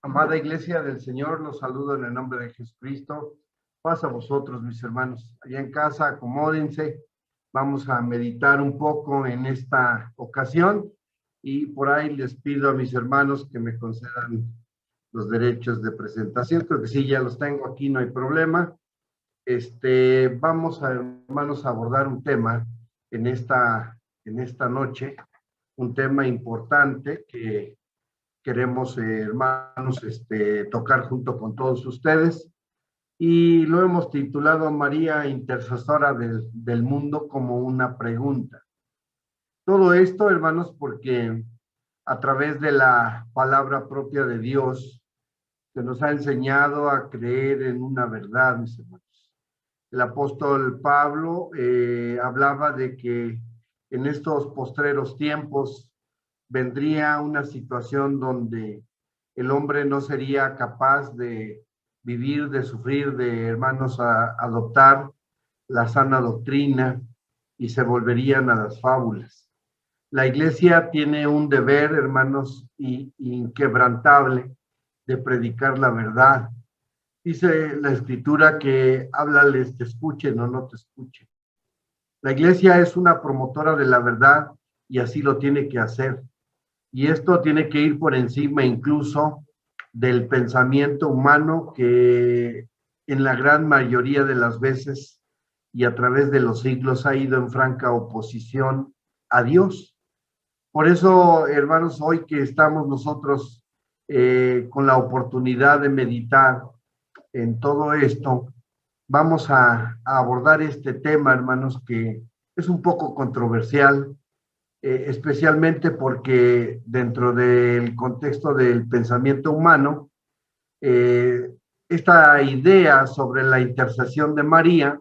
Amada Iglesia del Señor, los saludo en el nombre de Jesucristo. Paz a vosotros, mis hermanos. Allá en casa, acomódense. Vamos a meditar un poco en esta ocasión y por ahí les pido a mis hermanos que me concedan los derechos de presentación. Creo que sí, ya los tengo aquí, no hay problema. Vamos a, hermanos, a abordar un tema en esta noche, un tema importante que queremos, hermanos, tocar junto con todos ustedes, y lo hemos titulado María, intercesora del mundo, como una pregunta. Todo esto, hermanos, porque a través de la palabra propia de Dios se nos ha enseñado a creer en una verdad, mis hermanos. El apóstol Pablo hablaba de que en estos postreros tiempos vendría una situación donde el hombre no sería capaz de vivir, de sufrir, de, hermanos, a adoptar la sana doctrina y se volverían a las fábulas. La iglesia tiene un deber, hermanos, inquebrantable de predicar la verdad. Dice la escritura que háblales, te escuchen o no te escuchen. La iglesia es una promotora de la verdad y así lo tiene que hacer. Y esto tiene que ir por encima incluso del pensamiento humano que en la gran mayoría de las veces y a través de los siglos ha ido en franca oposición a Dios. Por eso, hermanos, hoy que estamos nosotros con la oportunidad de meditar en todo esto, vamos a abordar este tema, hermanos, que es un poco controversial, especialmente porque dentro del contexto del pensamiento humano, esta idea sobre la intercesión de María,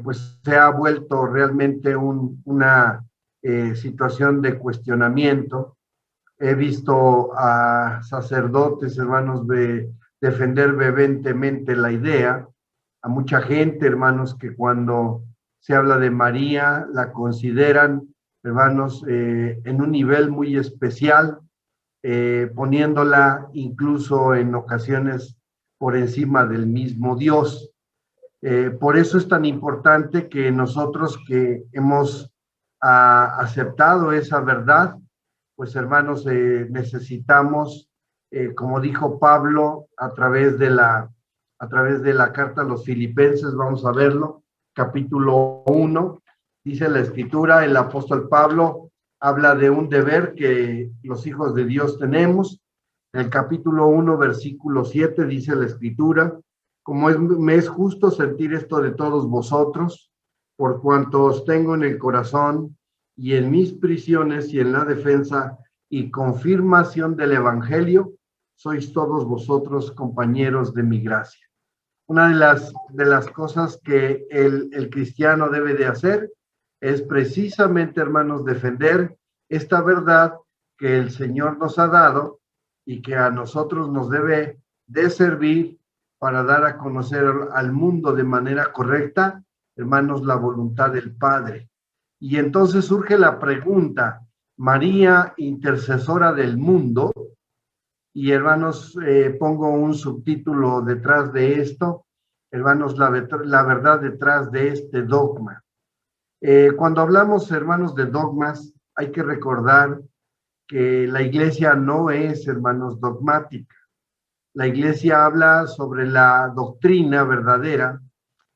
pues se ha vuelto realmente una situación de cuestionamiento. He visto a sacerdotes, hermanos, defender vehementemente la idea, a mucha gente, hermanos, que cuando se habla de María la consideran, hermanos, en un nivel muy especial, poniéndola incluso en ocasiones por encima del mismo Dios. Por eso es tan importante que nosotros que hemos aceptado esa verdad, pues hermanos, necesitamos, como dijo Pablo a través de la carta a los Filipenses, vamos a verlo, capítulo 1, dice la escritura, el apóstol Pablo habla de un deber que los hijos de Dios tenemos. En el capítulo 1, versículo 7, dice la escritura, me es justo sentir esto de todos vosotros, por cuanto os tengo en el corazón y en mis prisiones y en la defensa y confirmación del evangelio, sois todos vosotros compañeros de mi gracia. Una de las cosas que el cristiano debe de hacer es precisamente, hermanos, defender esta verdad que el Señor nos ha dado y que a nosotros nos debe de servir para dar a conocer al mundo de manera correcta, hermanos, la voluntad del Padre. Y entonces surge la pregunta, María, intercesora del mundo, y hermanos, pongo un subtítulo detrás de esto, hermanos, la verdad detrás de este dogma. Cuando hablamos, hermanos, de dogmas, hay que recordar que la iglesia no es, hermanos, dogmática. La iglesia habla sobre la doctrina verdadera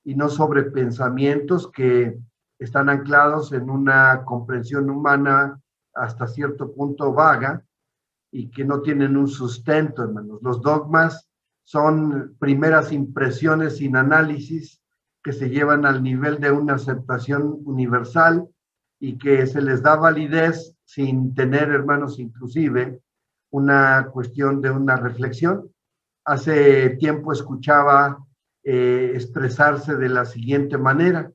y no sobre pensamientos que están anclados en una comprensión humana hasta cierto punto vaga y que no tienen un sustento, hermanos. Los dogmas son primeras impresiones sin análisis que se llevan al nivel de una aceptación universal y que se les da validez sin tener, hermanos, inclusive una cuestión de una reflexión. Hace tiempo escuchaba expresarse de la siguiente manera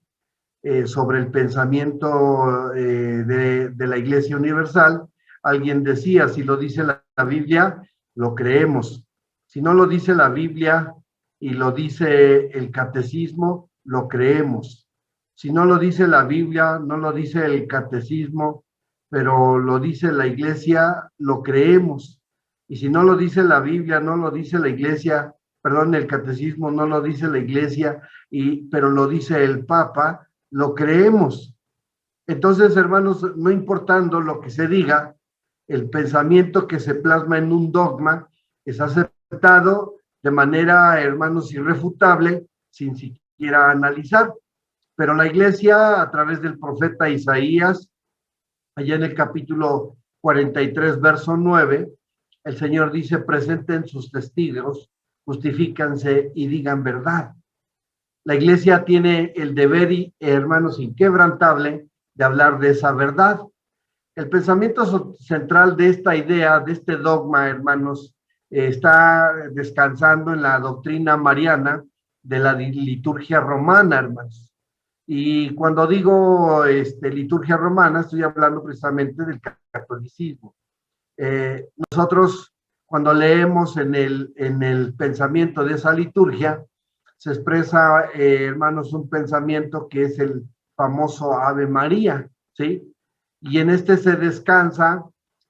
sobre el pensamiento de la Iglesia Universal. Alguien decía, si lo dice la Biblia, lo creemos. Si no lo dice la Biblia y lo dice el catecismo, lo creemos. Si no lo dice la Biblia, no lo dice el catecismo, pero lo dice la Iglesia, lo creemos. Y si no lo dice la Biblia, no lo dice la iglesia, perdón, el catecismo no lo dice la iglesia, pero lo dice el Papa, lo creemos. Entonces, hermanos, no importando lo que se diga, el pensamiento que se plasma en un dogma es aceptado de manera, hermanos, irrefutable, sin siquiera analizar. Pero la iglesia, a través del profeta Isaías, allá en el capítulo 43, verso 9, el Señor dice: presenten sus testigos, justifícanse y digan verdad. La iglesia tiene el deber, hermanos, inquebrantable de hablar de esa verdad. El pensamiento central de esta idea, de este dogma, hermanos, está descansando en la doctrina mariana de la liturgia romana, hermanos. Y cuando digo liturgia romana, estoy hablando precisamente del catolicismo. Nosotros, cuando leemos en el pensamiento de esa liturgia, se expresa, hermanos, un pensamiento que es el famoso Ave María, ¿sí? Y en este se descansa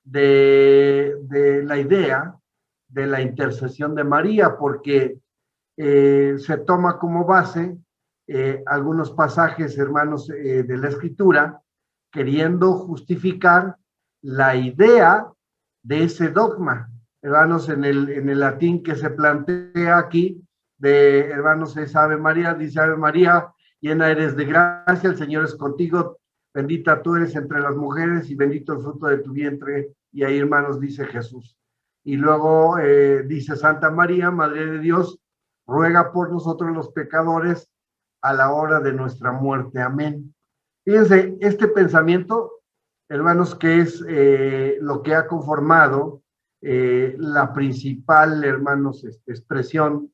de la idea de la intercesión de María, porque se toma como base algunos pasajes, hermanos, de la Escritura, queriendo justificar la idea de ese dogma. Hermanos, en el latín que se plantea aquí, de hermanos, es Ave María, dice: Ave María, llena eres de gracia, el Señor es contigo, bendita tú eres entre las mujeres y bendito el fruto de tu vientre. Y ahí, hermanos, dice Jesús. Y luego dice: Santa María, Madre de Dios, ruega por nosotros los pecadores a la hora de nuestra muerte. Amén. Fíjense, este pensamiento, hermanos, que es lo que ha conformado la principal, hermanos, expresión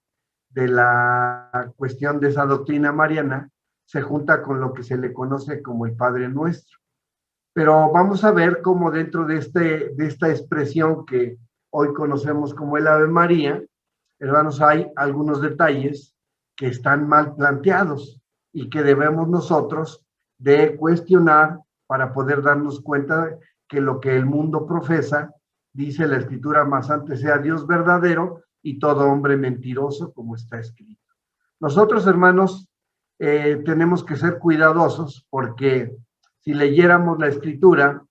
de la cuestión de esa doctrina mariana, se junta con lo que se le conoce como el Padre Nuestro. Pero vamos a ver cómo dentro de esta expresión que hoy conocemos como el Ave María, hermanos, hay algunos detalles que están mal planteados y que debemos nosotros de cuestionar para poder darnos cuenta que lo que el mundo profesa, dice la Escritura: más antes sea Dios verdadero y todo hombre mentiroso, como está escrito. Nosotros, hermanos, tenemos que ser cuidadosos, porque si leyéramos la Escritura,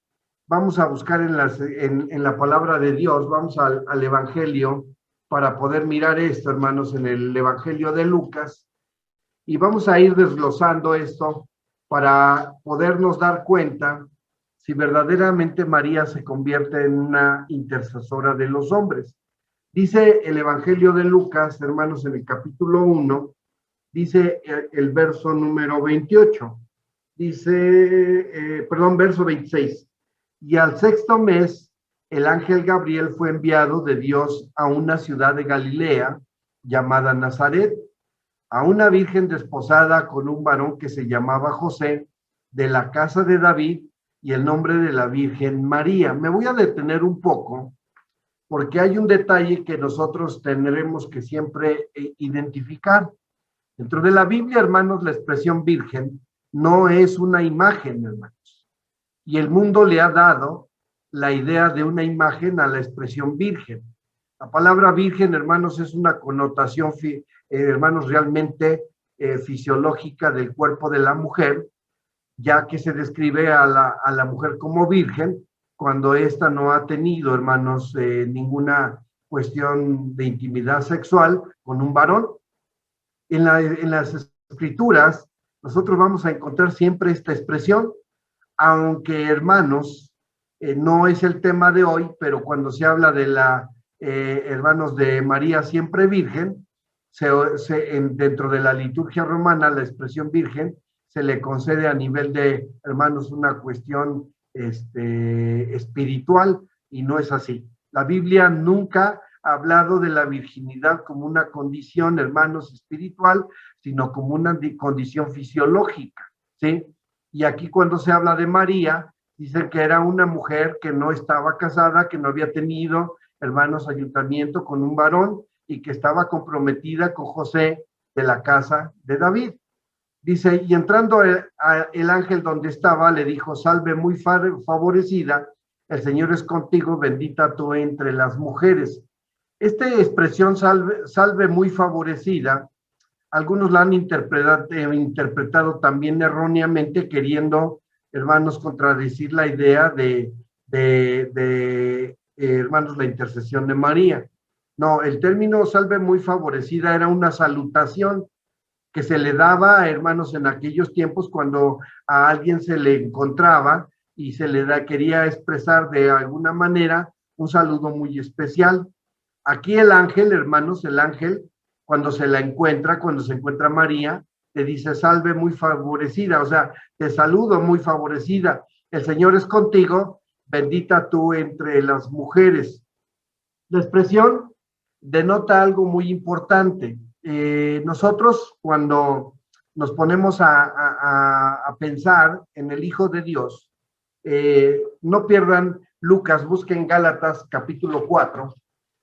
vamos a buscar en la palabra de Dios, vamos al Evangelio para poder mirar esto, hermanos, en el Evangelio de Lucas, y vamos a ir desglosando esto para podernos dar cuenta si verdaderamente María se convierte en una intercesora de los hombres. Dice el Evangelio de Lucas, hermanos, en el capítulo 1, dice el verso número 28, dice, verso 26, y al sexto mes, el ángel Gabriel fue enviado de Dios a una ciudad de Galilea llamada Nazaret, a una virgen desposada con un varón que se llamaba José, de la casa de David, y el nombre de la Virgen María. Me voy a detener un poco, porque hay un detalle que nosotros tendremos que siempre identificar. Dentro de la Biblia, hermanos, la expresión virgen no es una imagen, hermanos. Y el mundo le ha dado la idea de una imagen a la expresión virgen. La palabra virgen, hermanos, es una connotación, hermanos, realmente fisiológica del cuerpo de la mujer, ya que se describe a la mujer como virgen cuando ésta no ha tenido, hermanos, ninguna cuestión de intimidad sexual con un varón. En las escrituras, nosotros vamos a encontrar siempre esta expresión, aunque, hermanos, no es el tema de hoy, pero cuando se habla de hermanos, de María siempre virgen, dentro de la liturgia romana, la expresión virgen se le concede a nivel de, hermanos, una cuestión espiritual, y no es así. La Biblia nunca ha hablado de la virginidad como una condición, hermanos, espiritual, sino como una condición fisiológica, ¿sí? Y aquí, cuando se habla de María, dicen que era una mujer que no estaba casada, que no había tenido, hermanos, ayuntamiento con un varón, y que estaba comprometida con José, de la casa de David. Dice: y entrando el ángel donde estaba, le dijo: salve muy favorecida, el Señor es contigo, bendita tú entre las mujeres. Esta expresión salve muy favorecida, algunos la han interpretado también erróneamente, queriendo, hermanos, contradecir la idea de hermanos, la intercesión de María. No, el término salve muy favorecida era una salutación que se le daba, hermanos, en aquellos tiempos cuando a alguien se le encontraba y quería expresar de alguna manera un saludo muy especial. Aquí el ángel, hermanos, el ángel, cuando se encuentra María, le dice, salve muy favorecida, o sea, te saludo muy favorecida, el Señor es contigo, bendita tú entre las mujeres. La expresión denota algo muy importante. Nosotros, cuando nos ponemos a pensar en el Hijo de Dios, no pierdan Lucas, busquen Gálatas capítulo 4.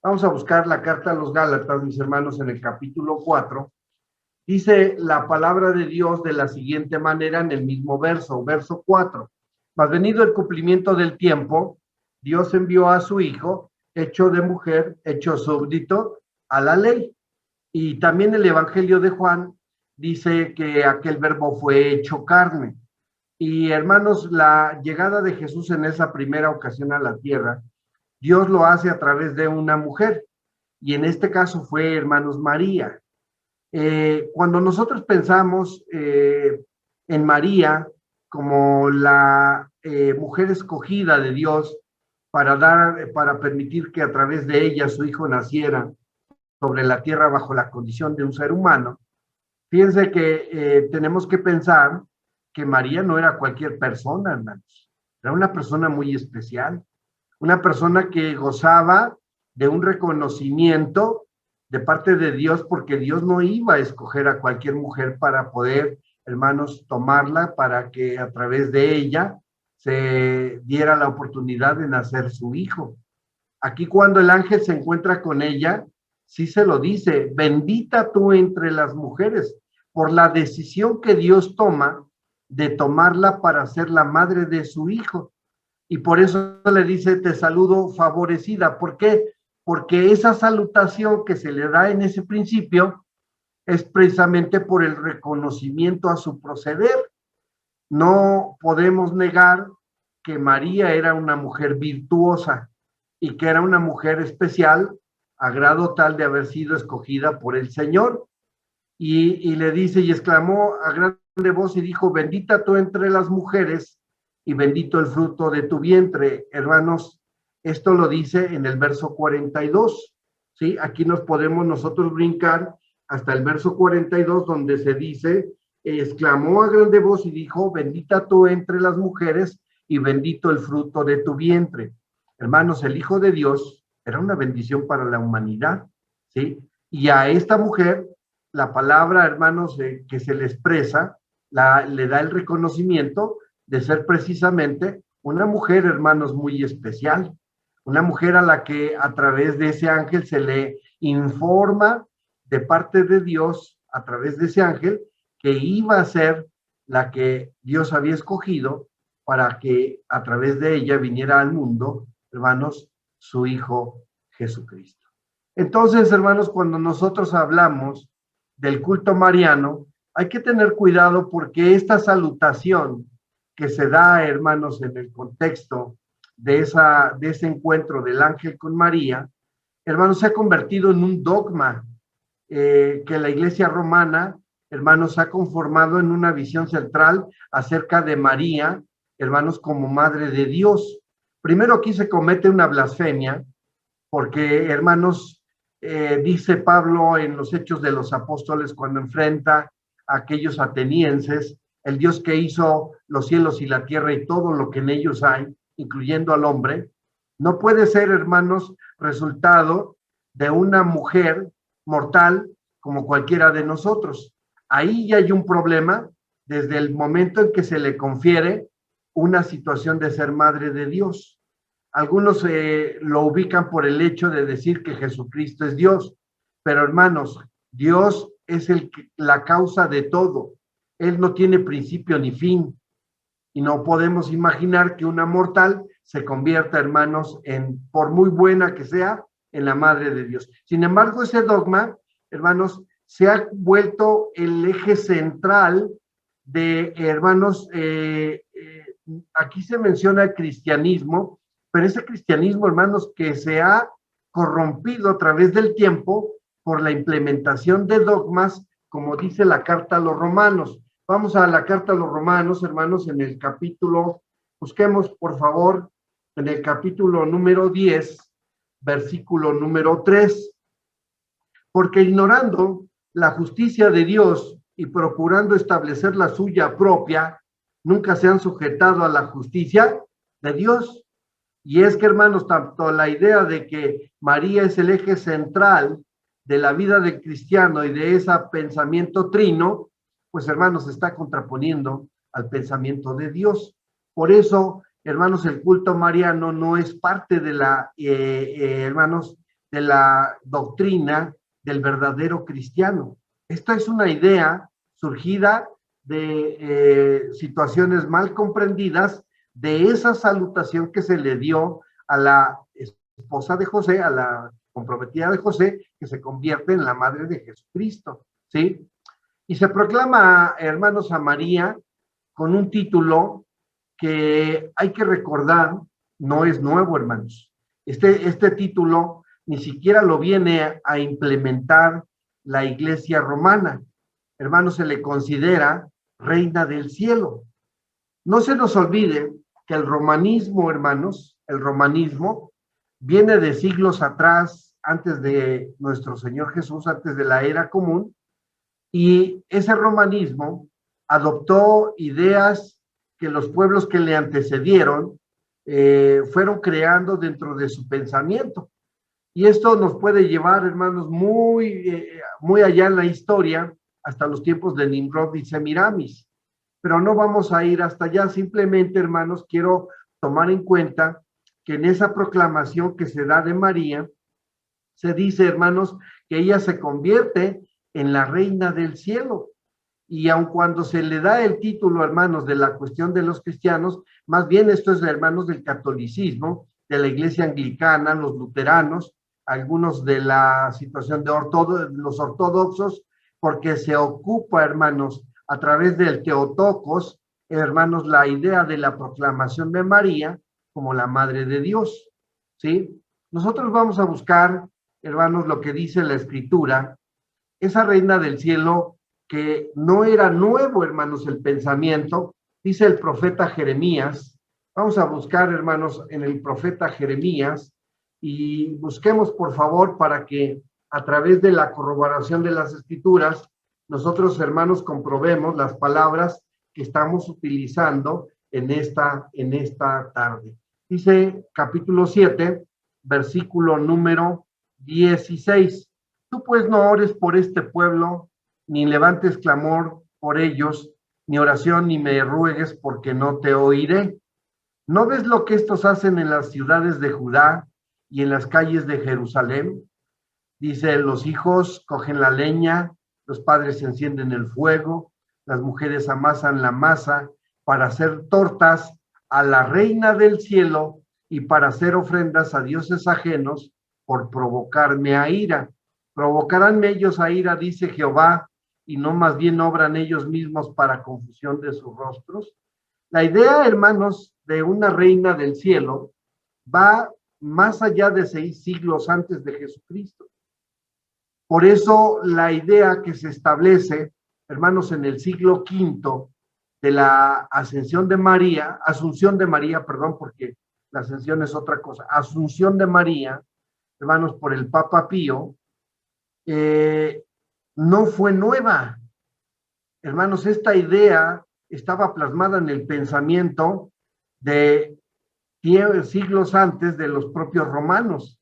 Vamos a buscar la carta a los Gálatas, mis hermanos, en el capítulo 4. Dice la palabra de Dios de la siguiente manera en el mismo verso 4. Mas venido el cumplimiento del tiempo, Dios envió a su Hijo, hecho de mujer, hecho súbdito a la ley. Y también el Evangelio de Juan dice que aquel verbo fue hecho carne. Y hermanos, la llegada de Jesús en esa primera ocasión a la tierra, Dios lo hace a través de una mujer. Y en este caso fue, hermanos, María. Cuando nosotros pensamos en María como la mujer escogida de Dios para permitir que a través de ella su hijo naciera sobre la tierra bajo la condición de un ser humano, fíjense que tenemos que pensar que María no era cualquier persona, hermanos. Era una persona muy especial, una persona que gozaba de un reconocimiento de parte de Dios, porque Dios no iba a escoger a cualquier mujer para poder, hermanos, tomarla para que a través de ella se diera la oportunidad de nacer su hijo. Aquí cuando el ángel se encuentra con ella, sí se lo dice, bendita tú entre las mujeres, por la decisión que Dios toma de tomarla para ser la madre de su hijo. Y por eso le dice, te saludo favorecida. ¿Por qué? Porque esa salutación que se le da en ese principio es precisamente por el reconocimiento a su proceder. No podemos negar que María era una mujer virtuosa y que era una mujer especial a grado tal de haber sido escogida por el Señor. Y le dice, y exclamó a grande voz y dijo, bendita tú entre las mujeres y bendito el fruto de tu vientre. Hermanos, esto lo dice en el verso 42, ¿sí? Aquí nos podemos nosotros brincar hasta el verso 42, donde se dice, exclamó a grande voz y dijo, bendita tú entre las mujeres y bendito el fruto de tu vientre. Hermanos, el Hijo de Dios era una bendición para la humanidad, ¿sí? Y a esta mujer, la palabra, hermanos, que se le expresa, le da el reconocimiento de ser precisamente una mujer, hermanos, muy especial, una mujer a la que a través de ese ángel se le informa de parte de Dios, a través de ese ángel, que iba a ser la que Dios había escogido para que a través de ella viniera al mundo, hermanos, su Hijo Jesucristo. Entonces, hermanos, cuando nosotros hablamos del culto mariano, hay que tener cuidado porque esta salutación que se da, hermanos, en el contexto de ese encuentro del ángel con María, hermanos, se ha convertido en un dogma que la Iglesia romana, hermanos, ha conformado en una visión central acerca de María, hermanos, como Madre de Dios. Primero aquí se comete una blasfemia, porque, hermanos, dice Pablo en los Hechos de los Apóstoles cuando enfrenta a aquellos atenienses, el Dios que hizo los cielos y la tierra y todo lo que en ellos hay, incluyendo al hombre, no puede ser, hermanos, resultado de una mujer mortal como cualquiera de nosotros. Ahí ya hay un problema desde el momento en que se le confiere una situación de ser madre de Dios. Algunos lo ubican por el hecho de decir que Jesucristo es Dios, pero hermanos, Dios es la causa de todo. Él no tiene principio ni fin y no podemos imaginar que una mortal se convierta, hermanos, por muy buena que sea, en la Madre de Dios. Sin embargo, ese dogma, hermanos, se ha vuelto el eje central de, hermanos, aquí se menciona el cristianismo, pero ese cristianismo, hermanos, que se ha corrompido a través del tiempo por la implementación de dogmas, como dice la carta a los romanos. Vamos a la carta a los romanos, hermanos, en el capítulo, busquemos por favor, en el capítulo número 10, versículo número 3. Porque ignorando la justicia de Dios y procurando establecer la suya propia, nunca se han sujetado a la justicia de Dios. Y es que, hermanos, tanto la idea de que María es el eje central de la vida del cristiano y de ese pensamiento trino, pues, hermanos, se está contraponiendo al pensamiento de Dios. Por eso, hermanos, el culto mariano no es parte de la, hermanos, de la doctrina del verdadero cristiano. Esta es una idea surgida de situaciones mal comprendidas de esa salutación que se le dio a la esposa de José, a la comprometida de José, que se convierte en la madre de Jesucristo, ¿sí? Y se proclama, hermanos, a María con un título que hay que recordar, no es nuevo, hermanos. Este título ni siquiera lo viene a implementar la Iglesia romana. Hermanos, se le considera reina del cielo. No se nos olvide que el romanismo, hermanos, el romanismo viene de siglos atrás, antes de nuestro Señor Jesús, antes de la era común, y ese romanismo adoptó ideas que los pueblos que le antecedieron fueron creando dentro de su pensamiento. Y esto nos puede llevar, hermanos, muy allá en la historia, hasta los tiempos de Nimrod y Semiramis. Pero no vamos a ir hasta allá, simplemente, hermanos, quiero tomar en cuenta que en esa proclamación que se da de María, se dice, hermanos, que ella se convierte en la reina del cielo. Y aun cuando se le da el título, hermanos, de la cuestión de los cristianos, más bien esto es, hermanos, del catolicismo, de la iglesia anglicana, los luteranos, algunos de la situación de los ortodoxos, porque se ocupa, hermanos, a través del Teotocos, hermanos, la idea de la proclamación de María como la Madre de Dios, ¿sí? Nosotros vamos a buscar, hermanos, lo que dice la Escritura, esa reina del cielo que no era nuevo, hermanos, el pensamiento, dice el profeta Jeremías. Vamos a buscar, hermanos, en el profeta Jeremías y busquemos, por favor, para que a través de la corroboración de las Escrituras, nosotros, hermanos, comprobemos las palabras que estamos utilizando en esta tarde. Dice capítulo 7, versículo número 16. Tú pues no ores por este pueblo, ni levantes clamor por ellos, ni oración, ni me ruegues, porque no te oiré. ¿No ves lo que estos hacen en las ciudades de Judá y en las calles de Jerusalén? Dice, los hijos cogen la leña, los padres encienden el fuego, las mujeres amasan la masa para hacer tortas a la reina del cielo y para hacer ofrendas a dioses ajenos por provocarme a ira. Provocaránme ellos a ira, dice Jehová, y no más bien obran ellos mismos para confusión de sus rostros. La idea, hermanos, de una reina del cielo va más allá de 6 siglos antes de Jesucristo. Por eso la idea que se establece, hermanos, en el siglo V de la Asunción de María, perdón, porque la ascensión es otra cosa, Asunción de María, hermanos, por el Papa Pío, no fue nueva. Hermanos, esta idea estaba plasmada en el pensamiento de siglos antes de los propios romanos,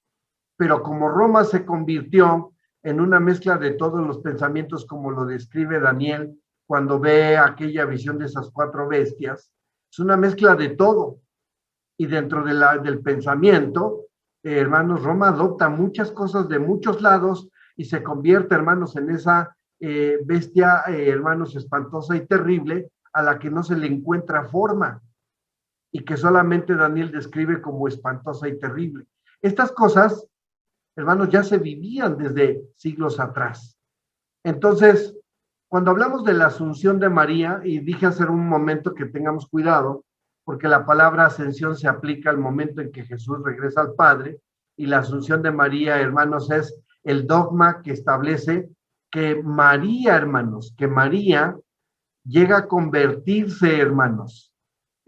pero como Roma se convirtió en una mezcla de todos los pensamientos, como lo describe Daniel cuando ve aquella visión de esas 4 bestias, es una mezcla de todo, y dentro del pensamiento, hermanos, Roma adopta muchas cosas de muchos lados y se convierte, hermanos, en esa bestia, hermanos, espantosa y terrible, a la que no se le encuentra forma. y que solamente Daniel describe como espantosa y terrible. Estas cosas, hermanos, ya se vivían desde siglos atrás. Entonces, cuando hablamos de la asunción de María, y dije hace un momento que tengamos cuidado, porque la palabra ascensión se aplica al momento en que Jesús regresa al Padre, y la asunción de María, hermanos, es el dogma que establece que María, hermanos, que María llega a convertirse, hermanos,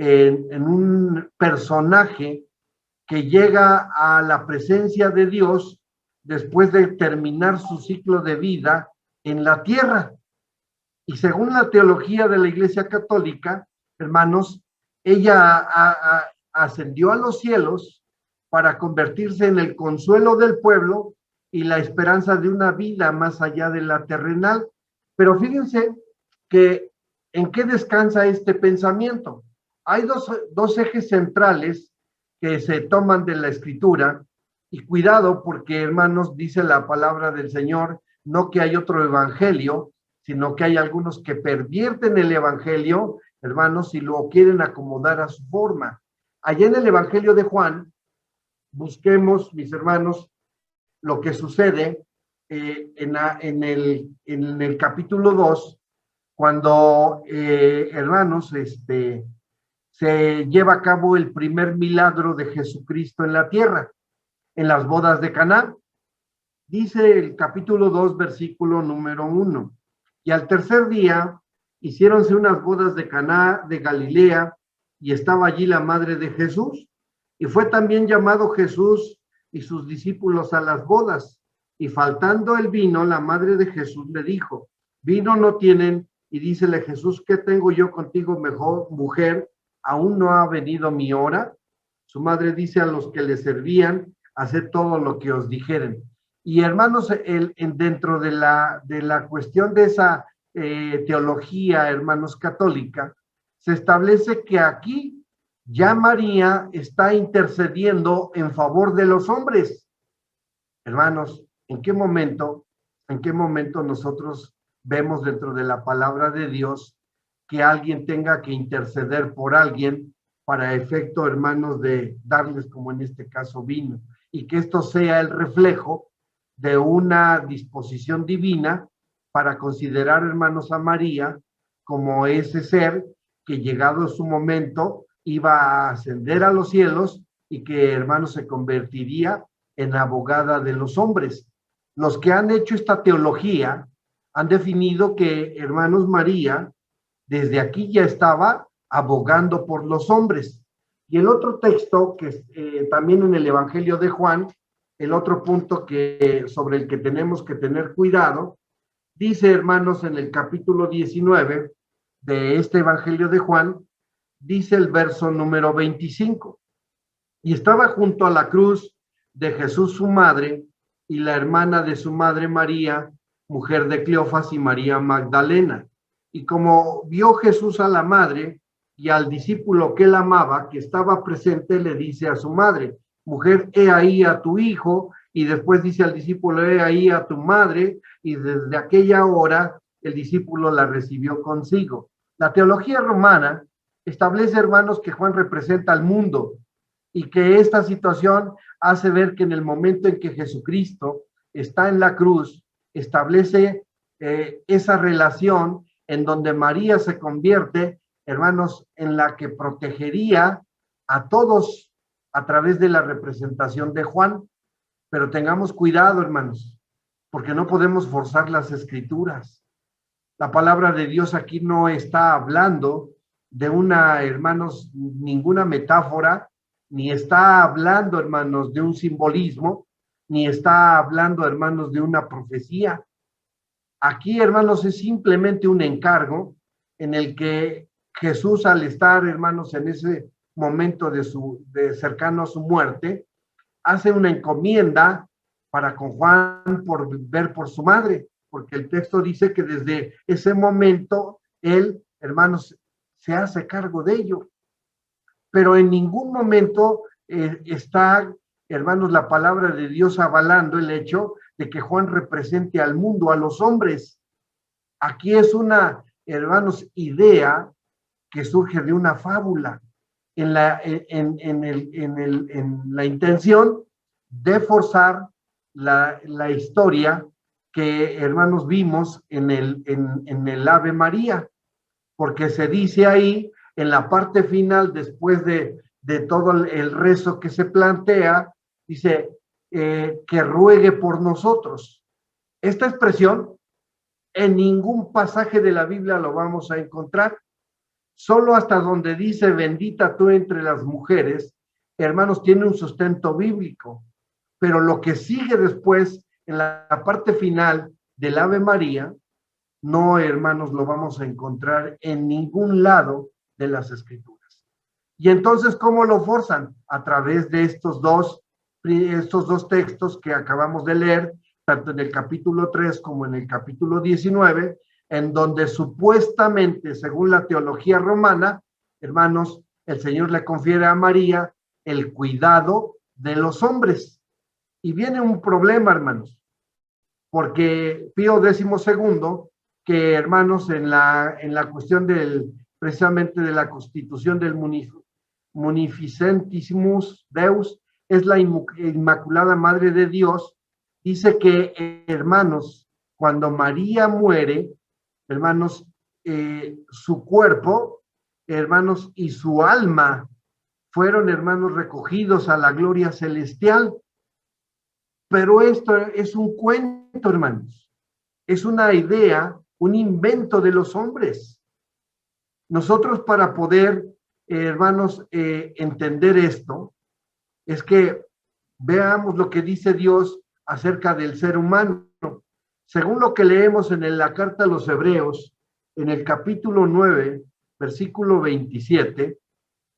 en un personaje que llega a la presencia de Dios después de terminar su ciclo de vida en la tierra. Y según la teología de la Iglesia Católica, hermanos, ella ascendió a los cielos para convertirse en el consuelo del pueblo y la esperanza de una vida más allá de la terrenal. Pero fíjense que ¿en qué descansa este pensamiento? Hay dos ejes centrales que se toman de la Escritura, y cuidado porque, hermanos, dice la palabra del Señor, no que hay otro evangelio, sino que hay algunos que pervierten el evangelio, hermanos, y lo quieren acomodar a su forma. Allá en el evangelio de Juan, busquemos, mis hermanos, lo que sucede en el capítulo 2, cuando, hermanos, se lleva a cabo el primer milagro de Jesucristo en la tierra, en las bodas de Caná. Dice el capítulo 2, versículo número 1. Y al tercer día hiciéronse unas bodas de Caná de Galilea, y estaba allí la madre de Jesús, y fue también llamado Jesús y sus discípulos a las bodas, y faltando el vino, la madre de Jesús le dijo, vino no tienen, y dícele Jesús, ¿qué tengo yo contigo, mejor mujer? ¿Aún no ha venido mi hora? Su madre dice a los que le servían, haced todo lo que os dijeren. Y hermanos, dentro de la cuestión de esa teología, hermanos, católica, se establece que aquí ya María está intercediendo en favor de los hombres. Hermanos, ¿en qué momento nosotros vemos dentro de la palabra de Dios que alguien tenga que interceder por alguien para efecto, hermanos, de darles, como en este caso, vino? Y que esto sea el reflejo de una disposición divina para considerar, hermanos, a María como ese ser que, llegado su momento, iba a ascender a los cielos y que, hermanos, se convertiría en abogada de los hombres. Los que han hecho esta teología han definido que, hermanos, María desde aquí ya estaba abogando por los hombres. Y el otro texto, que también en el Evangelio de Juan, el otro punto sobre el que tenemos que tener cuidado, dice, hermanos, en el capítulo 19 de este Evangelio de Juan, dice el verso número 25, y estaba junto a la cruz de Jesús su madre y la hermana de su madre María, mujer de Cleofas, y María Magdalena. Y como vio Jesús a la madre y al discípulo que él amaba, que estaba presente, le dice a su madre, mujer, he ahí a tu hijo, y después dice al discípulo, he ahí a tu madre, y desde aquella hora el discípulo la recibió consigo. La teología romana establece, hermanos, que Juan representa al mundo, y que esta situación hace ver que en el momento en que Jesucristo está en la cruz, establece esa relación en donde María se convierte, hermanos, en la que protegería a todos a través de la representación de Juan. Pero tengamos cuidado, hermanos, porque no podemos forzar las escrituras. La palabra de Dios aquí no está hablando de una, hermanos, ninguna metáfora, ni está hablando, hermanos, de un simbolismo, ni está hablando, hermanos, de una profecía. Aquí, hermanos, es simplemente un encargo en el que Jesús, al estar, hermanos, en ese momento de cercano a su muerte, hace una encomienda para con Juan por ver por su madre, porque el texto dice que desde ese momento él, hermanos, se hace cargo de ello. Pero en ningún momento está, hermanos, la palabra de Dios avalando el hecho de que Juan represente al mundo, a los hombres. Aquí es una, hermanos, idea que surge de una fábula, en la intención de forzar la historia que, hermanos, vimos en el Ave María, porque se dice ahí, en la parte final, después de todo el rezo que se plantea, dice que ruegue por nosotros. Esta expresión en ningún pasaje de la Biblia lo vamos a encontrar, solo hasta donde dice bendita tú entre las mujeres, hermanos, tiene un sustento bíblico, pero lo que sigue después, en la parte final del Ave María, no, hermanos, lo vamos a encontrar en ningún lado de las Escrituras. Y entonces, ¿cómo lo forzan? A través de estos dos textos que acabamos de leer, tanto en el capítulo 3 como en el capítulo 19, en donde supuestamente, según la teología romana, hermanos, el Señor le confiere a María el cuidado de los hombres. Y viene un problema, hermanos, porque Pío XII, que, hermanos, en la cuestión precisamente de la constitución del Munificentissimus Deus, es la Inmaculada Madre de Dios, dice que, hermanos, cuando María muere, hermanos, su cuerpo, hermanos, y su alma fueron, hermanos, recogidos a la gloria celestial. Pero esto es un cuento, hermanos. Es una idea, un invento de los hombres. Nosotros, para poder, hermanos, entender esto, es que veamos lo que dice Dios acerca del ser humano. Según lo que leemos en la carta a los Hebreos, en el capítulo 9, versículo 27,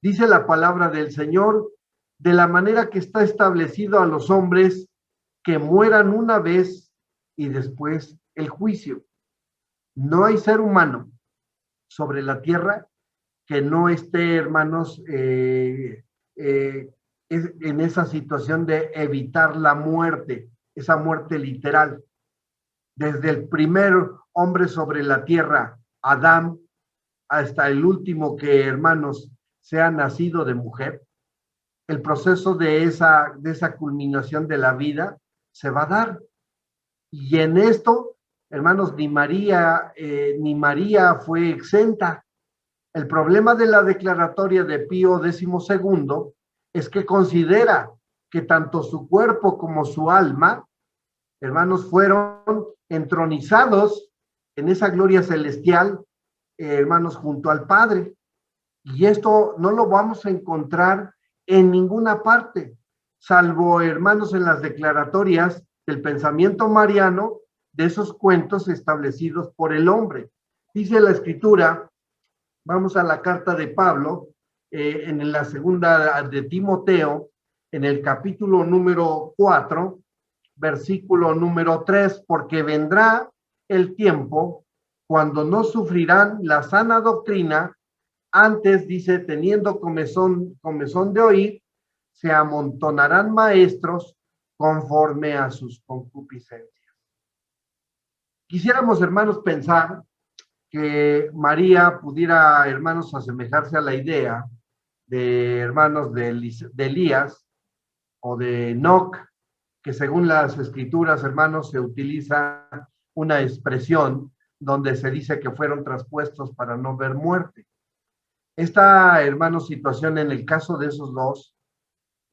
dice la palabra del Señor, de la manera que está establecido a los hombres que mueran una vez y después el juicio. No hay ser humano sobre la tierra que no esté, hermanos, en esa situación de evitar la muerte, esa muerte literal. Desde el primer hombre sobre la tierra, Adán, hasta el último que, hermanos, sea nacido de mujer, el proceso de esa culminación de la vida se va a dar. Y en esto, hermanos, ni María fue exenta. El problema de la declaratoria de Pío XII es que considera que tanto su cuerpo como su alma, hermanos, fueron entronizados en esa gloria celestial, hermanos, junto al Padre. Y esto no lo vamos a encontrar en ninguna parte, salvo, hermanos, en las declaratorias del pensamiento mariano de esos cuentos establecidos por el hombre. Dice la Escritura, vamos a la carta de Pablo, en la segunda de Timoteo, en el capítulo número 4, versículo número 3, porque vendrá el tiempo cuando no sufrirán la sana doctrina, antes, dice, teniendo comezón de oír, se amontonarán maestros conforme a sus concupiscencias. Quisiéramos, hermanos, pensar que María pudiera, hermanos, asemejarse a la idea de, hermanos, de Elías o de Enoc, que según las Escrituras, hermanos, se utiliza una expresión donde se dice que fueron traspuestos para no ver muerte. Esta, hermanos, situación en el caso de esos dos,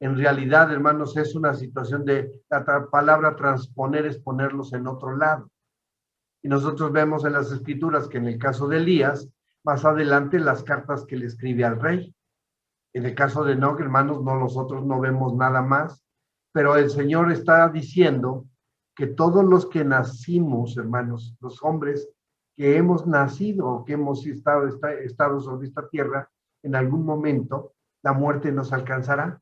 en realidad, hermanos, es una situación de, la palabra transponer es ponerlos en otro lado. Y nosotros vemos en las Escrituras que en el caso de Elías, más adelante las cartas que le escribe al rey. En el caso de Enoc, hermanos, nosotros no vemos nada más, pero el Señor está diciendo que todos los que nacimos, hermanos, los hombres que hemos nacido o que hemos estado sobre esta tierra, en algún momento la muerte nos alcanzará.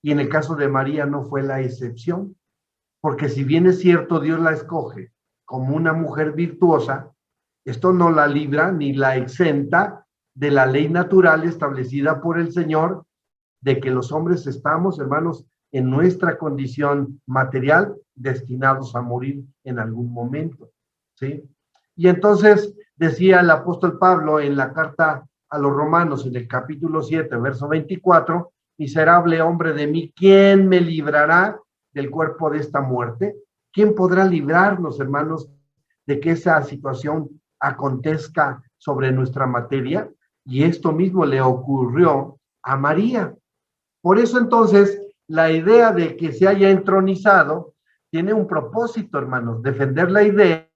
Y en el caso de María no fue la excepción, porque si bien es cierto, Dios la escoge como una mujer virtuosa, esto no la libra ni la exenta de la ley natural establecida por el Señor, de que los hombres estamos, hermanos, en nuestra condición material, destinados a morir en algún momento, ¿sí? Y entonces decía el apóstol Pablo en la carta a los romanos en el capítulo 7, verso 24, miserable hombre de mí, ¿quién me librará del cuerpo de esta muerte? ¿Quién podrá librarnos, hermanos, de que esa situación acontezca sobre nuestra materia? Y esto mismo le ocurrió a María. Por eso entonces, la idea de que se haya entronizado tiene un propósito, hermanos, defender la idea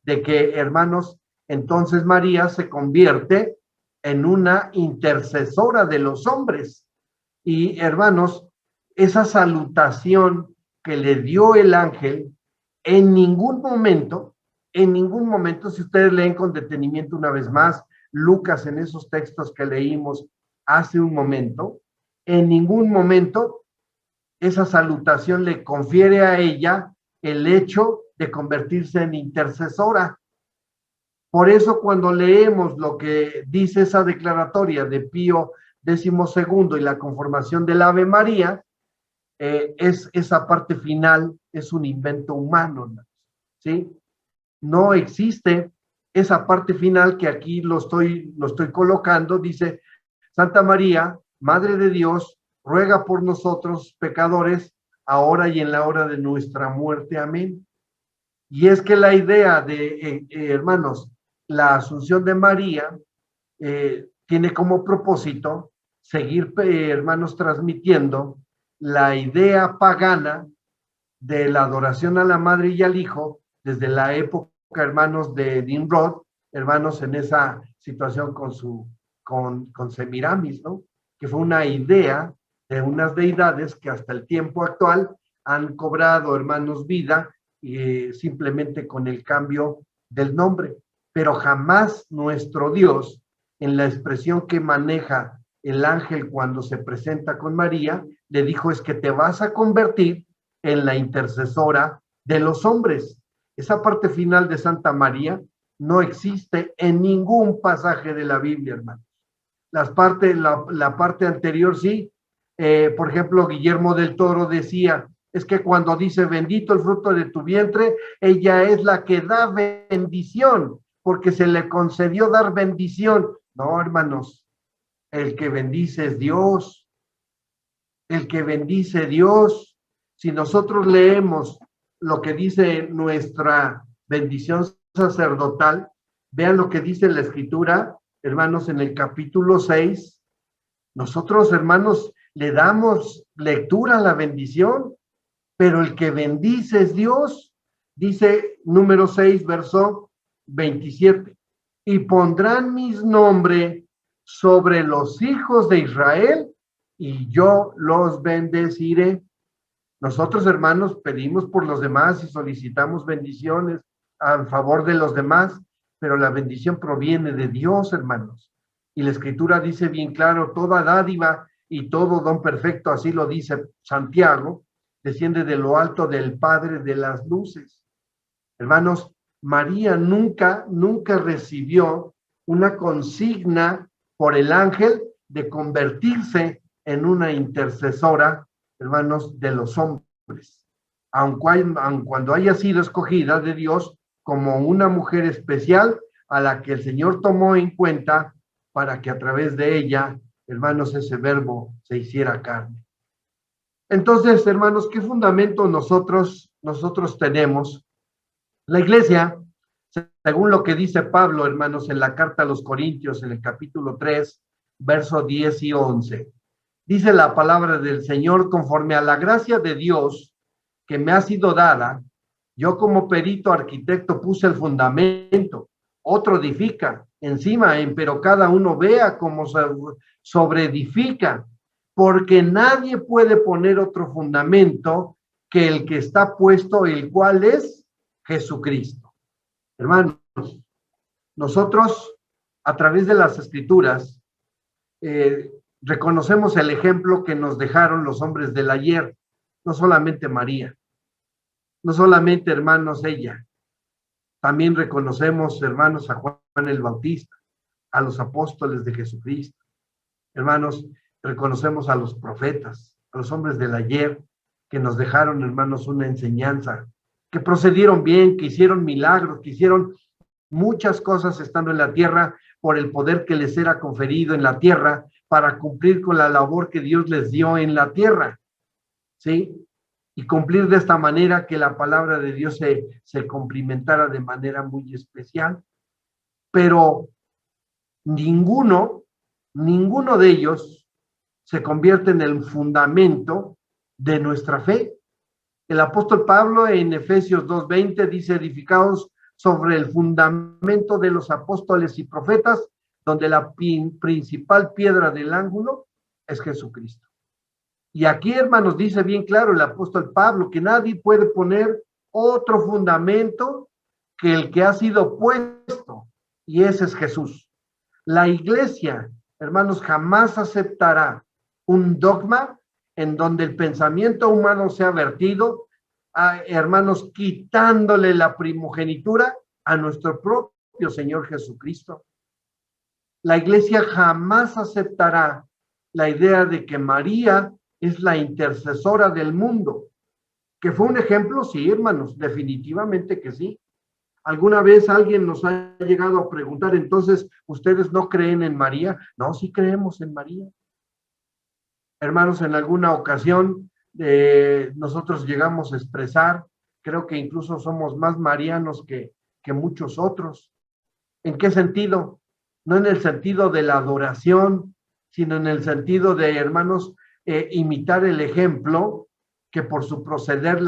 de que, hermanos, entonces María se convierte en una intercesora de los hombres. Y, hermanos, esa salutación que le dio el ángel, en ningún momento, si ustedes leen con detenimiento una vez más Lucas en esos textos que leímos hace un momento, en ningún momento esa salutación le confiere a ella el hecho de convertirse en intercesora. Por eso cuando leemos lo que dice esa declaratoria de Pío XII y la conformación del Ave María, es esa parte final, es un invento humano, ¿sí? No existe esa parte final que aquí lo estoy colocando, dice, Santa María, Madre de Dios, ruega por nosotros pecadores, ahora y en la hora de nuestra muerte. Amén. Y es que la idea de, hermanos, la asunción de María tiene como propósito seguir, hermanos, transmitiendo la idea pagana de la adoración a la Madre y al Hijo desde la época, hermanos, de Nimrod, hermanos, en esa situación con Semiramis, ¿no? Que fue una idea de unas deidades que hasta el tiempo actual han cobrado, hermanos, vida simplemente con el cambio del nombre. Pero jamás nuestro Dios, en la expresión que maneja el ángel cuando se presenta con María, le dijo, es que te vas a convertir en la intercesora de los hombres. Esa parte final de Santa María no existe en ningún pasaje de la Biblia, hermano. La parte anterior sí. Por ejemplo, Guillermo del Toro decía, es que cuando dice bendito el fruto de tu vientre, ella es la que da bendición, porque se le concedió dar bendición. No, hermanos, el que bendice es Dios, el que bendice Dios. Si nosotros leemos lo que dice nuestra bendición sacerdotal, vean lo que dice la Escritura, hermanos, en el capítulo 6, nosotros, hermanos, le damos lectura a la bendición, pero el que bendice es Dios. Dice número 6, verso 27, y pondrán mis nombre sobre los hijos de Israel y yo los bendeciré. Nosotros, hermanos, pedimos por los demás y solicitamos bendiciones a favor de los demás, pero la bendición proviene de Dios, hermanos. Y la Escritura dice bien claro, toda dádiva y todo don perfecto, así lo dice Santiago, desciende de lo alto del Padre de las luces. Hermanos, María nunca recibió una consigna por el ángel de convertirse en una intercesora, hermanos, de los hombres, aun cuando haya sido escogida de Dios como una mujer especial a la que el Señor tomó en cuenta para que a través de ella, hermanos, ese verbo se hiciera carne. Entonces, hermanos, ¿qué fundamento nosotros tenemos? La Iglesia, según lo que dice Pablo, hermanos, en la carta a los Corintios, en el capítulo 3, versos 10 y 11, dice la palabra del Señor, conforme a la gracia de Dios que me ha sido dada, yo como perito arquitecto puse el fundamento, otro edifica encima, pero cada uno vea cómo sobreedifica, porque nadie puede poner otro fundamento que el que está puesto, el cual es Jesucristo. Hermanos, nosotros a través de las Escrituras reconocemos el ejemplo que nos dejaron los hombres del ayer, no solamente María, no solamente, hermanos, ella, también reconocemos, hermanos, a Juan el Bautista, a los apóstoles de Jesucristo, hermanos, reconocemos a los profetas, a los hombres del ayer, que nos dejaron, hermanos, una enseñanza, que procedieron bien, que hicieron milagros, que hicieron muchas cosas estando en la tierra por el poder que les era conferido en la tierra para cumplir con la labor que Dios les dio en la tierra, ¿sí? Y cumplir de esta manera que la palabra de Dios se cumplimentara de manera muy especial. Pero ninguno de ellos se convierte en el fundamento de nuestra fe. El apóstol Pablo en Efesios 2:20 dice: edificados sobre el fundamento de los apóstoles y profetas, donde la principal piedra del ángulo es Jesucristo. Y aquí, hermanos, dice bien claro el apóstol Pablo que nadie puede poner otro fundamento que el que ha sido puesto, y ese es Jesús. La iglesia, hermanos, jamás aceptará un dogma en donde el pensamiento humano sea vertido, hermanos, quitándole la primogenitura a nuestro propio Señor Jesucristo. La iglesia jamás aceptará la idea de que María es la intercesora del mundo. ¿Que fue un ejemplo? Sí, hermanos, definitivamente que sí. ¿Alguna vez alguien nos ha llegado a preguntar, entonces, ¿ustedes no creen en María? No, sí creemos en María. Hermanos, en alguna ocasión nosotros llegamos a expresar, creo que incluso somos más marianos que muchos otros. ¿En qué sentido? No en el sentido de la adoración, sino en el sentido de, hermanos, imitar el ejemplo que por su proceder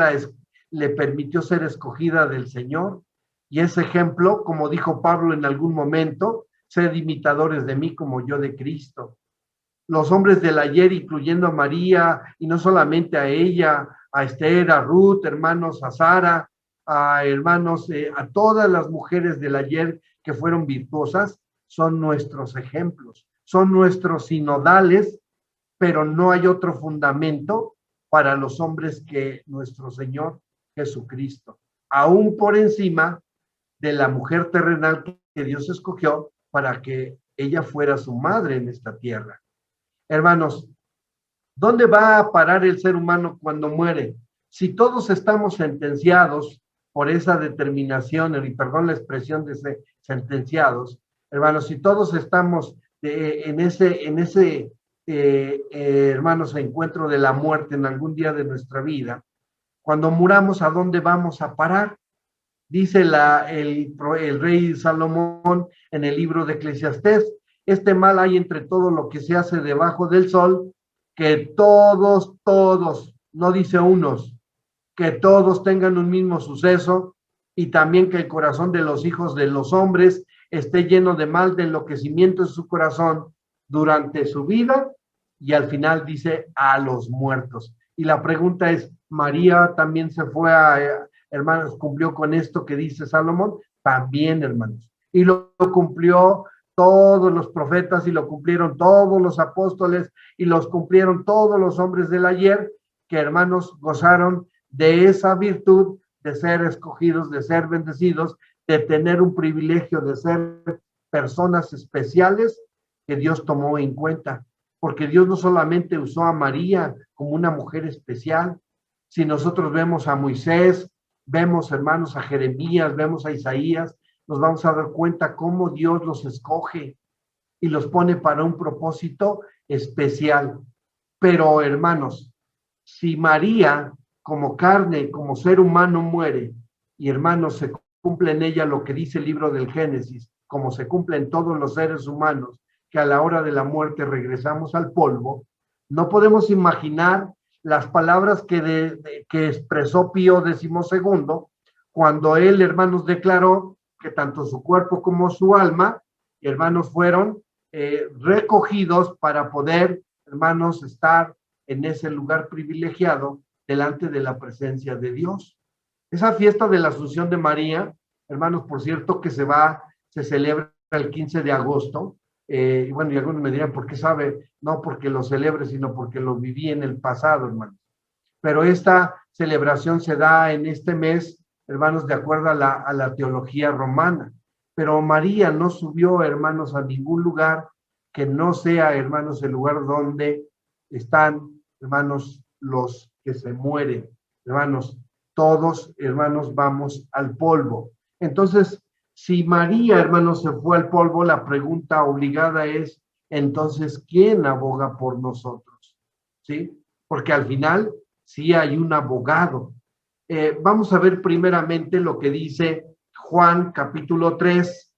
le permitió ser escogida del Señor. Y ese ejemplo, como dijo Pablo en algún momento, sed imitadores de mí como yo de Cristo. Los hombres del ayer, incluyendo a María, y no solamente a ella, a Esther, a Ruth, hermanos, a Sara, a hermanos, a todas las mujeres del ayer que fueron virtuosas, son nuestros ejemplos, son nuestros sinodales, pero no hay otro fundamento para los hombres que nuestro Señor Jesucristo, aún por encima de la mujer terrenal que Dios escogió para que ella fuera su madre en esta tierra. Hermanos, ¿dónde va a parar el ser humano cuando muere? Si todos estamos sentenciados por esa determinación, y perdón la expresión de sentenciados, hermanos, si todos estamos en ese hermanos, encuentro de la muerte en algún día de nuestra vida, cuando muramos, ¿a dónde vamos a parar? Dice el rey Salomón en el libro de Eclesiastés: este mal hay entre todo lo que se hace debajo del sol, que todos, no dice unos, que todos tengan un mismo suceso, y también que el corazón de los hijos de los hombres esté lleno de mal, de enloquecimiento en su corazón durante su vida, y al final dice a los muertos. Y la pregunta es, ¿María también se fue hermanos, cumplió con esto que dice Salomón? También, hermanos. Y lo cumplió todos los profetas, y lo cumplieron todos los apóstoles, y los cumplieron todos los hombres del ayer, que, hermanos, gozaron de esa virtud de ser escogidos, de ser bendecidos, de tener un privilegio de ser personas especiales que Dios tomó en cuenta. Porque Dios no solamente usó a María como una mujer especial. Si nosotros vemos a Moisés, vemos, hermanos, a Jeremías, vemos a Isaías, nos vamos a dar cuenta cómo Dios los escoge y los pone para un propósito especial. Pero, hermanos, si María como carne, como ser humano muere, y, hermanos, se cumple en ella lo que dice el libro del Génesis, como se cumple en todos los seres humanos, que a la hora de la muerte regresamos al polvo, no podemos imaginar las palabras que expresó Pío XII cuando él, hermanos, declaró que tanto su cuerpo como su alma, hermanos, fueron recogidos para poder, hermanos, estar en ese lugar privilegiado delante de la presencia de Dios. Esa fiesta de la Asunción de María, hermanos, por cierto, que se celebra el 15 de agosto, y bueno, y algunos me dirán, ¿por qué sabe? No porque lo celebre, sino porque lo viví en el pasado, hermanos. Pero esta celebración se da en este mes, hermanos, de acuerdo a la teología romana. Pero María no subió, hermanos, a ningún lugar que no sea, hermanos, el lugar donde están, hermanos, los que se mueren. Hermanos, todos, hermanos, vamos al polvo. Entonces, Si María, hermanos, se fue al polvo, la pregunta obligada es, entonces, ¿quién aboga por nosotros? ¿Sí? Porque al final sí hay un abogado. Vamos a ver primeramente lo que dice Juan capítulo 3,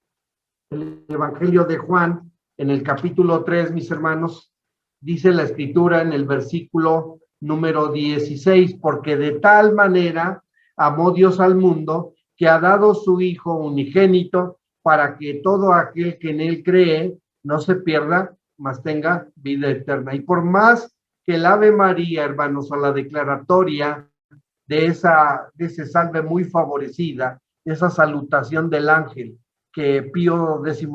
el Evangelio de Juan, en el capítulo 3, mis hermanos, dice la escritura en el versículo número 16, porque de tal manera amó Dios al mundo que ha dado su Hijo unigénito para que todo aquel que en él cree no se pierda, mas tenga vida eterna. Y por más que el Ave María, hermanos, a la declaratoria de ese salve muy favorecida, esa salutación del ángel que Pío XII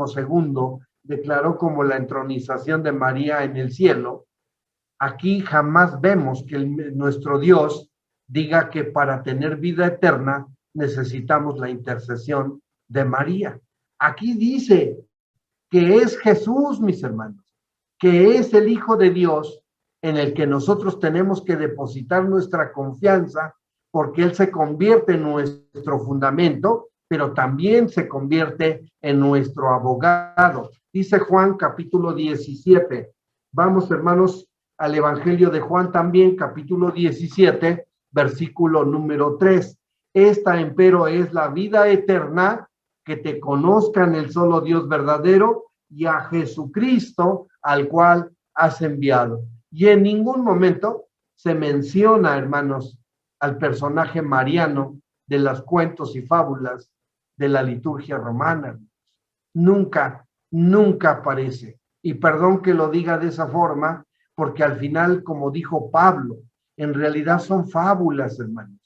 declaró como la entronización de María en el cielo, aquí jamás vemos que nuestro Dios diga que para tener vida eterna necesitamos la intercesión de María. Aquí dice que es Jesús, mis hermanos, que es el Hijo de Dios en el que nosotros tenemos que depositar nuestra confianza, porque Él se convierte en nuestro fundamento, pero también se convierte en nuestro abogado. Dice Juan capítulo 17. Vamos, hermanos, al Evangelio de Juan también, capítulo 17, versículo número 3. Esta, empero, es la vida eterna, que te conozcan el solo Dios verdadero y a Jesucristo al cual has enviado. Y en ningún momento se menciona, hermanos, al personaje mariano de los cuentos y fábulas de la liturgia romana. Nunca, nunca aparece. Y perdón que lo diga de esa forma, porque al final, como dijo Pablo, en realidad son fábulas, hermanos.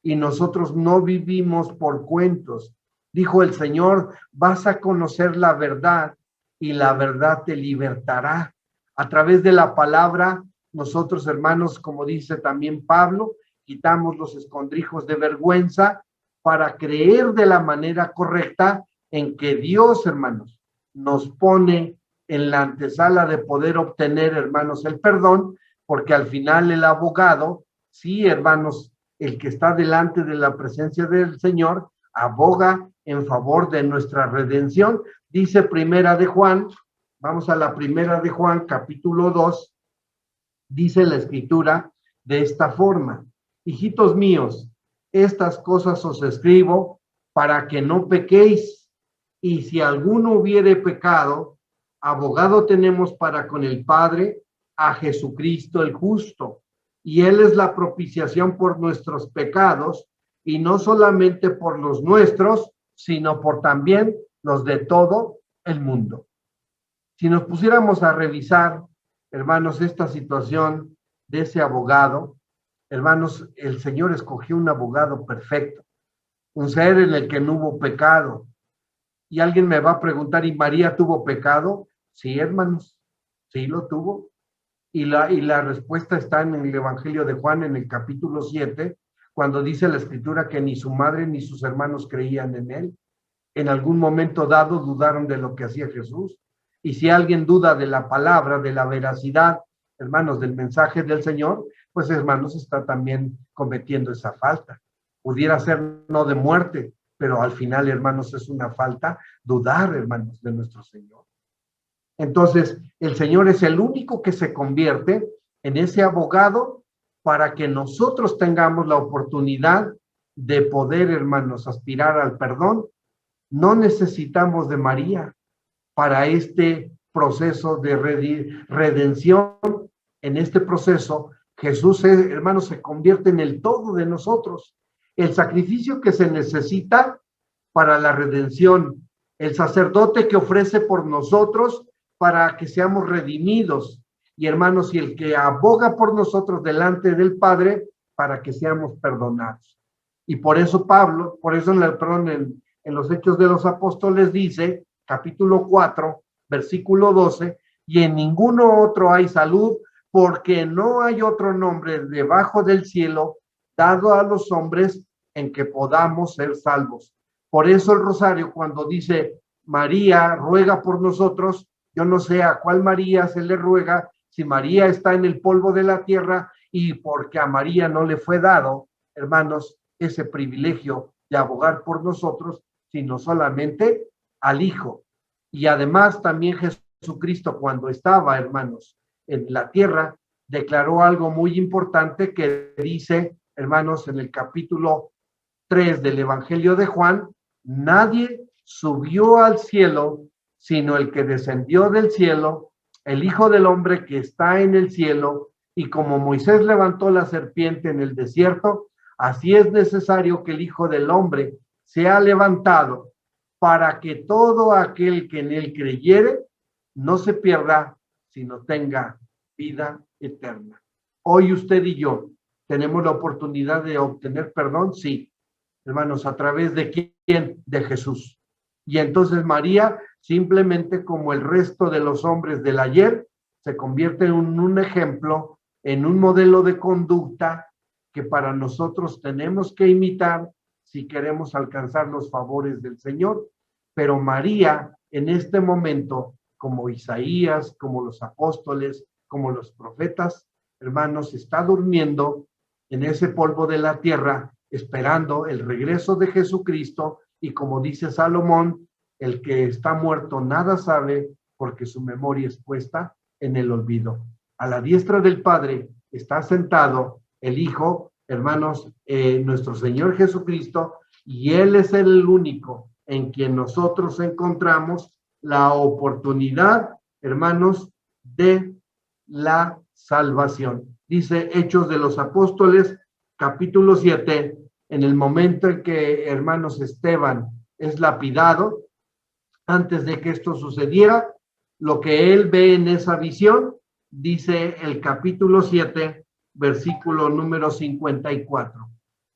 Y nosotros no vivimos por cuentos. Dijo el Señor, vas a conocer la verdad y la verdad te libertará. A través de la palabra, nosotros, hermanos, como dice también Pablo, quitamos los escondrijos de vergüenza para creer de la manera correcta en que Dios, hermanos, nos pone en la antesala de poder obtener, hermanos, el perdón, porque al final el abogado, sí, hermanos, el que está delante de la presencia del Señor, aboga en favor de nuestra redención. Dice Primera de Juan, vamos a la Primera de Juan, capítulo 2, dice la escritura de esta forma: hijitos míos, estas cosas os escribo para que no pequéis, y si alguno hubiere pecado, abogado tenemos para con el Padre, a Jesucristo el justo, y Él es la propiciación por nuestros pecados, y no solamente por los nuestros, sino por también los de todo el mundo. Si nos pusiéramos a revisar, hermanos, esta situación de ese abogado, hermanos, el Señor escogió un abogado perfecto, un ser en el que no hubo pecado. Y alguien me va a preguntar, ¿y María tuvo pecado? Sí, hermanos, sí lo tuvo. Y la respuesta está en el Evangelio de Juan, en el capítulo 7, cuando dice la escritura que ni su madre ni sus hermanos creían en él. En algún momento dado dudaron de lo que hacía Jesús. Y si alguien duda de la palabra, de la veracidad, hermanos, del mensaje del Señor, pues hermanos, está también cometiendo esa falta. Pudiera ser no de muerte, pero al final, hermanos, es una falta dudar, hermanos, de nuestro Señor. Entonces, el Señor es el único que se convierte en ese abogado para que nosotros tengamos la oportunidad de poder, hermanos, aspirar al perdón. No necesitamos de María para este proceso de redención. En este proceso, Jesús, hermanos, se convierte en el todo de nosotros. El sacrificio que se necesita para la redención, el sacerdote que ofrece por nosotros para que seamos redimidos, y hermanos, y el que aboga por nosotros delante del Padre para que seamos perdonados. Y por eso Pablo, por eso en los Hechos de los Apóstoles dice, capítulo 4, versículo 12, y en ninguno otro hay salud, porque no hay otro nombre debajo del cielo dado a los hombres en que podamos ser salvos. Por eso el rosario, cuando dice María ruega por nosotros, yo no sé a cuál María se le ruega, si María está en el polvo de la tierra y porque a María no le fue dado, hermanos, ese privilegio de abogar por nosotros, sino solamente al Hijo. Y además también Jesucristo, cuando estaba, hermanos, en la tierra, declaró algo muy importante que dice, hermanos, en el capítulo 3 del Evangelio de Juan: nadie subió al cielo, sino el que descendió del cielo, el Hijo del Hombre que está en el cielo. Y como Moisés levantó la serpiente en el desierto, así es necesario que el Hijo del Hombre sea levantado, para que todo aquel que en él creyere no se pierda, sino tenga vida eterna. Hoy usted y yo tenemos la oportunidad de obtener perdón, sí, hermanos, ¿a través de quién? De Jesús. Y entonces María, simplemente como el resto de los hombres del ayer, se convierte en un ejemplo, en un modelo de conducta que para nosotros tenemos que imitar si queremos alcanzar los favores del Señor. Pero María, en este momento, como Isaías, como los apóstoles, como los profetas, hermanos, está durmiendo en ese polvo de la tierra, esperando el regreso de Jesucristo. Y como dice Salomón, el que está muerto nada sabe, porque su memoria es puesta en el olvido. A la diestra del Padre está sentado el Hijo, hermanos, nuestro Señor Jesucristo, y Él es el único en quien nosotros encontramos la oportunidad, hermanos, de la salvación. Dice Hechos de los Apóstoles, capítulo 7, en el momento en que, hermanos, Esteban es lapidado, antes de que esto sucediera, lo que él ve en esa visión, dice el capítulo 7, versículo número 54.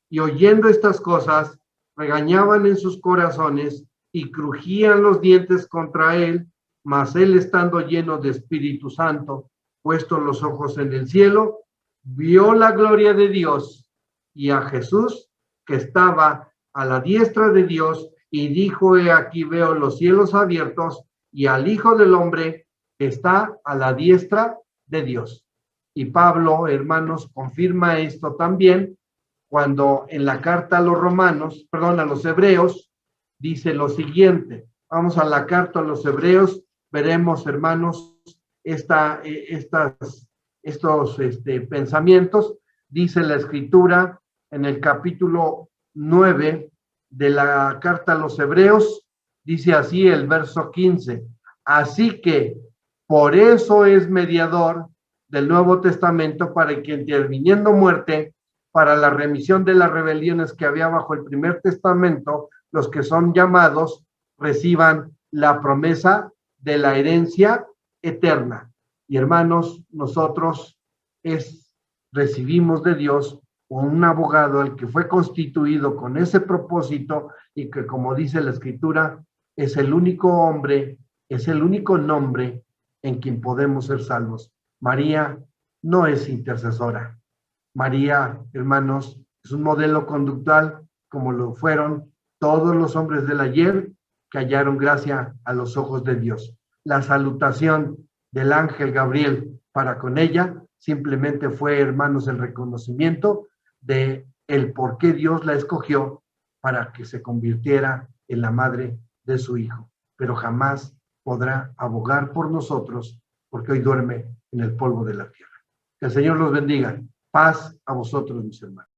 Y oyendo estas cosas, regañaban en sus corazones y crujían los dientes contra él, mas él, estando lleno de Espíritu Santo, puestos los ojos en el cielo, vio la gloria de Dios y a Jesús que estaba a la diestra de Dios, y dijo: he aquí veo los cielos abiertos y al Hijo del Hombre que está a la diestra de Dios. Y Pablo, hermanos, confirma esto también cuando en la carta a los romanos, perdón, a los hebreos, dice lo siguiente. Vamos a la carta a los hebreos, veremos, hermanos, estos pensamientos. Dice la Escritura en el capítulo 9 de la carta a los hebreos, dice así el verso 15: así que por eso es mediador del Nuevo Testamento, para que, interviniendo muerte para la remisión de las rebeliones que había bajo el primer testamento, los que son llamados reciban la promesa de la herencia eterna. Y hermanos, nosotros recibimos de Dios un abogado, el que fue constituido con ese propósito, y que, como dice la Escritura, es el único hombre, es el único nombre en quien podemos ser salvos. María no es intercesora. María, hermanos, es un modelo conductual, como lo fueron todos los hombres del ayer que hallaron gracia a los ojos de Dios. La salutación del ángel Gabriel para con ella simplemente fue, hermanos, el reconocimiento de el por qué Dios la escogió para que se convirtiera en la madre de su Hijo, pero jamás podrá abogar por nosotros, porque hoy duerme en el polvo de la tierra. Que el Señor los bendiga. Paz a vosotros, mis hermanos.